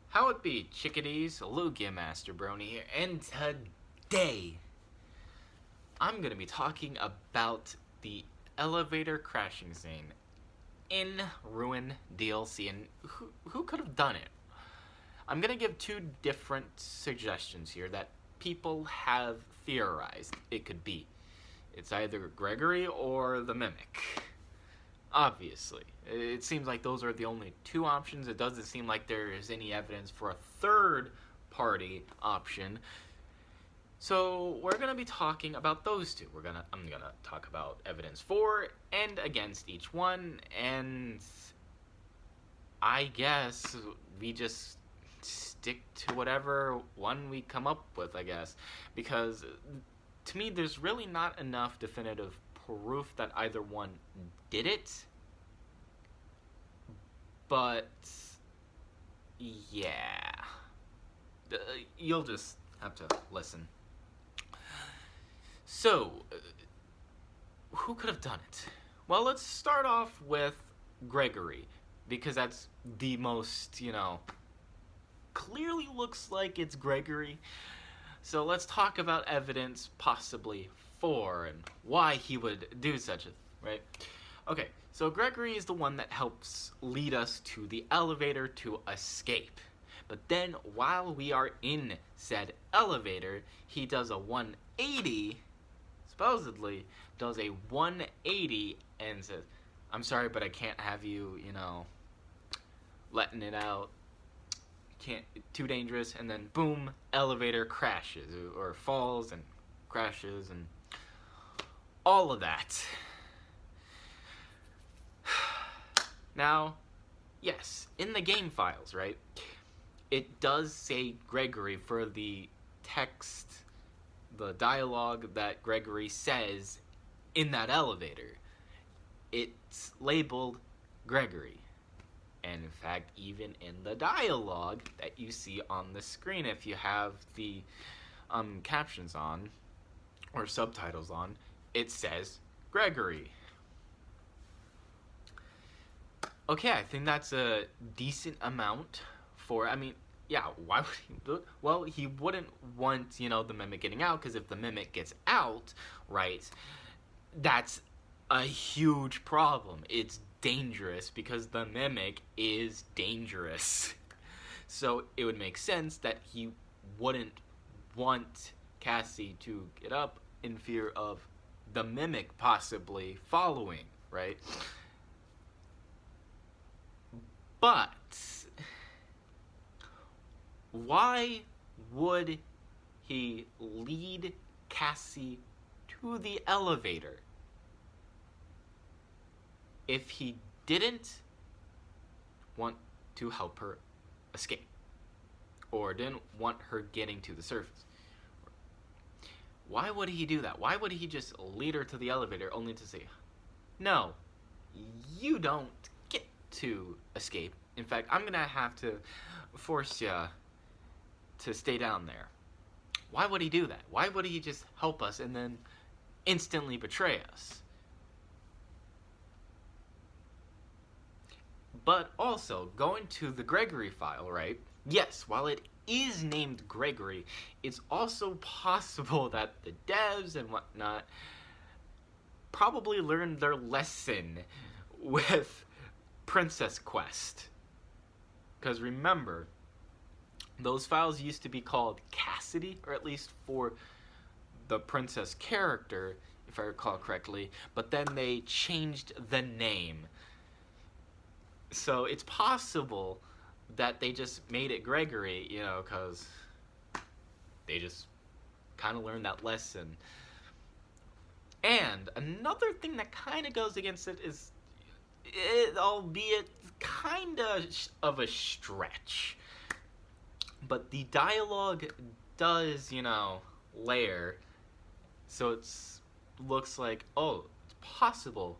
How it be, chickadees? Lugiamaster Brony here, and today I'm gonna be talking about the elevator crashing scene in Ruin DLC, and who could have done it? I'm gonna give two different suggestions here that people have theorized it could be. It's either Gregory or the Mimic. Obviously. It seems like those are the only two options. It doesn't seem like there is any evidence for a third party option. So we're going to be talking about those two. I'm going to talk about evidence for and against each one, and I guess we just stick to whatever one we come up with, I guess, because to me there's really not enough definitive proof that either one did it, but yeah, you'll just have to listen. So, who could have done it? Well, let's start off with Gregory, because that's the most, clearly looks like it's Gregory. So let's talk about evidence possibly for and why he would do such a, right? Okay, so Gregory is the one that helps lead us to the elevator to escape. But then while we are in said elevator, he does a 180, supposedly does a 180 and says, I'm sorry, but I can't have you, letting it out. Can't, too dangerous, and then boom, elevator crashes or falls and crashes and all of that. Now, yes, in the game files, right, it does say Gregory for the text, the dialogue that Gregory says in that elevator. It's labeled Gregory. And in fact, even in the dialogue that you see on the screen, if you have the captions on or subtitles on, it says Gregory. Okay, I think that's a decent amount for, why would he do it? Well, he wouldn't want, the Mimic getting out, because if the Mimic gets out, right, that's a huge problem. It's dangerous because the Mimic is dangerous. So it would make sense that he wouldn't want Cassie to get up in fear of the Mimic possibly following, right? But why would he lead Cassie to the elevator if he didn't want to help her escape or didn't want her getting to the surface? Why would he do that? Why would he just lead her to the elevator only to say, no, you don't get to escape. In fact, I'm gonna have to force you to stay down there. Why would he do that? Why would he just help us and then instantly betray us? But also, going to the Gregory file, right? Yes, while it is named Gregory, it's also possible that the devs and whatnot probably learned their lesson with Princess Quest. Because remember, those files used to be called Cassidy, or at least for the princess character, if I recall correctly, but then they changed the name. So it's possible that they just made it Gregory, because they just kind of learned that lesson. And another thing that kind of goes against it is, albeit kind of a stretch, but the dialogue does, layer, so it's looks like, oh, it's possible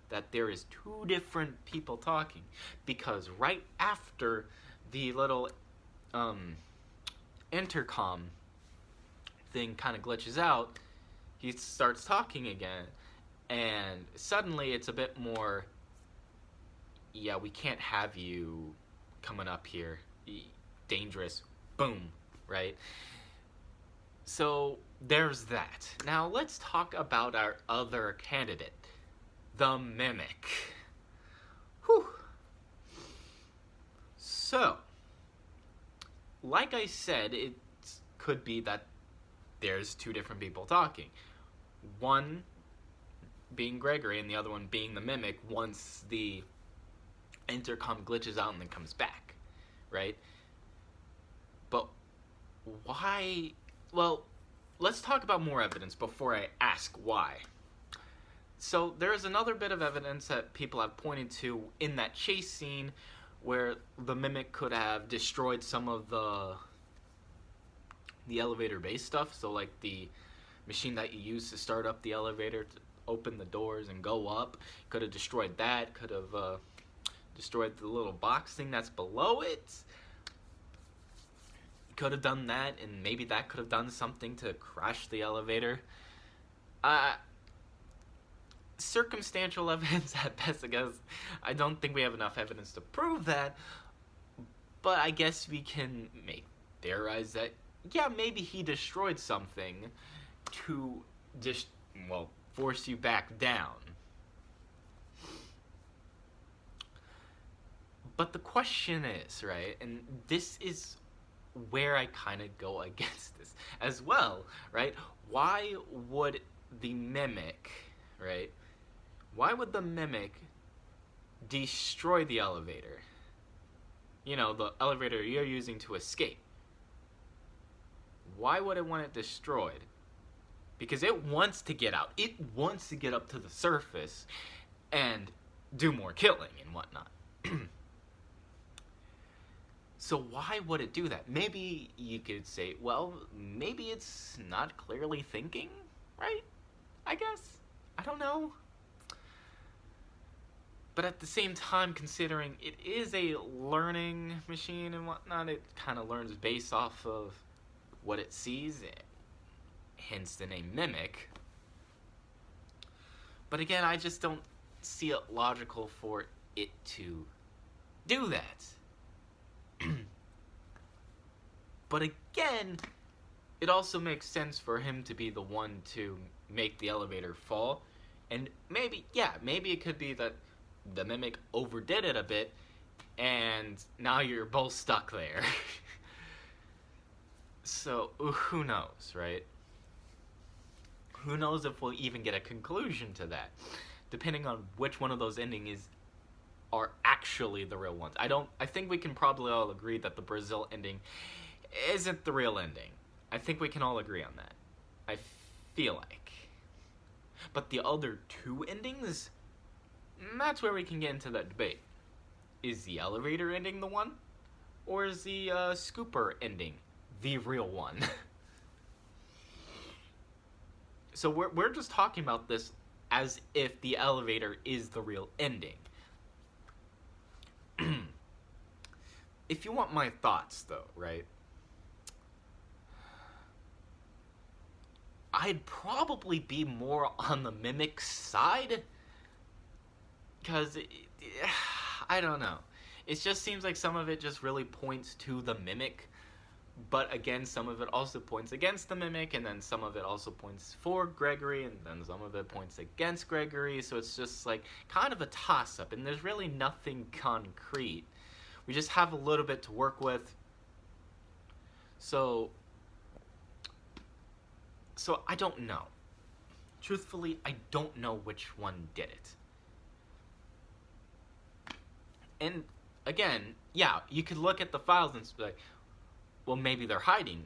that there is two different people talking, because right after the little intercom thing kind of glitches out, he starts talking again, and suddenly it's a bit more, yeah, we can't have you coming up here. dangerous. Boom, right? So there's that. Now let's talk about our other candidate, the Mimic. Whew. So, like I said, it could be that there's two different people talking. One being Gregory and the other one being the Mimic once the intercom glitches out and then comes back, right? But why? Well, let's talk about more evidence before I ask why. So there's another bit of evidence that people have pointed to in that chase scene where the Mimic could have destroyed some of the elevator base stuff. So like the machine that you use to start up the elevator to open the doors and go up, could have destroyed that, could have destroyed the little box thing that's below it. Could have done that, and maybe that could have done something to crash the elevator. Circumstantial evidence at best, I guess. I don't think we have enough evidence to prove that, but I guess we can theorize that, yeah, maybe he destroyed something to just, force you back down. But the question is, right, and this is where I kind of go against this as well, right? Why would the Mimic, right? Why would the Mimic destroy the elevator? You know, the elevator you're using to escape. Why would it want it destroyed? Because it wants to get out. It wants to get up to the surface and do more killing and whatnot. So why would it do that? Maybe you could say, well, maybe it's not clearly thinking, right? I guess. I don't know. But at the same time, considering it is a learning machine and whatnot, it kind of learns based off of what it sees, hence the name Mimic. But again, I just don't see it logical for it to do that. But again, it also makes sense for him to be the one to make the elevator fall. And maybe it could be that the Mimic overdid it a bit, and now you're both stuck there. So, who knows, right? Who knows if we'll even get a conclusion to that, depending on which one of those endings are actually the real ones. I think we can probably all agree that the Brazil ending isn't the real ending. I think we can all agree on that. I feel like. But the other two endings, that's where we can get into that debate. Is the elevator ending the one? Or is the scooper ending the real one? So we're just talking about this as if the elevator is the real ending. If you want my thoughts, though, right? I'd probably be more on the Mimic side. Because, I don't know. It just seems like some of it just really points to the Mimic. But again, some of it also points against the Mimic. And then some of it also points for Gregory. And then some of it points against Gregory. So it's just like kind of a toss-up. And there's really nothing concrete. We just have a little bit to work with. So I don't know. Truthfully, I don't know which one did it. And again, yeah, you could look at the files and be like, well, maybe they're hiding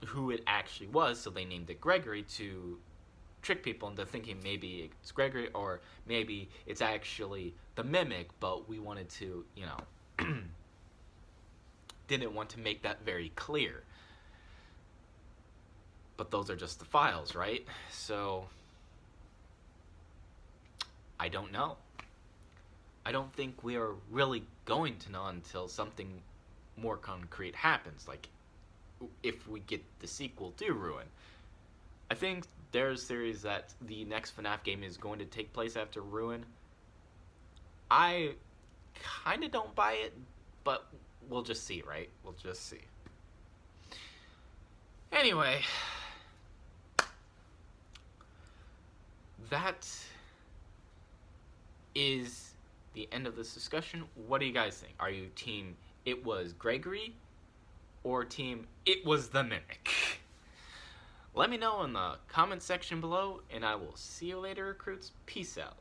who it actually was, so they named it Gregory to trick people into thinking maybe it's Gregory, or maybe it's actually the Mimic, but we wanted to, didn't want to make that very clear. But those are just the files, right? So, I don't know. I don't think we are really going to know until something more concrete happens, like if we get the sequel to Ruin. I think there's theories that the next FNAF game is going to take place after Ruin. I kind of don't buy it, but we'll just see, right? We'll just see. Anyway, that is the end of this discussion. What do you guys think? Are you team it was Gregory or team it was the Mimic? Let me know in the comment section below, and I will see you later, recruits. Peace out.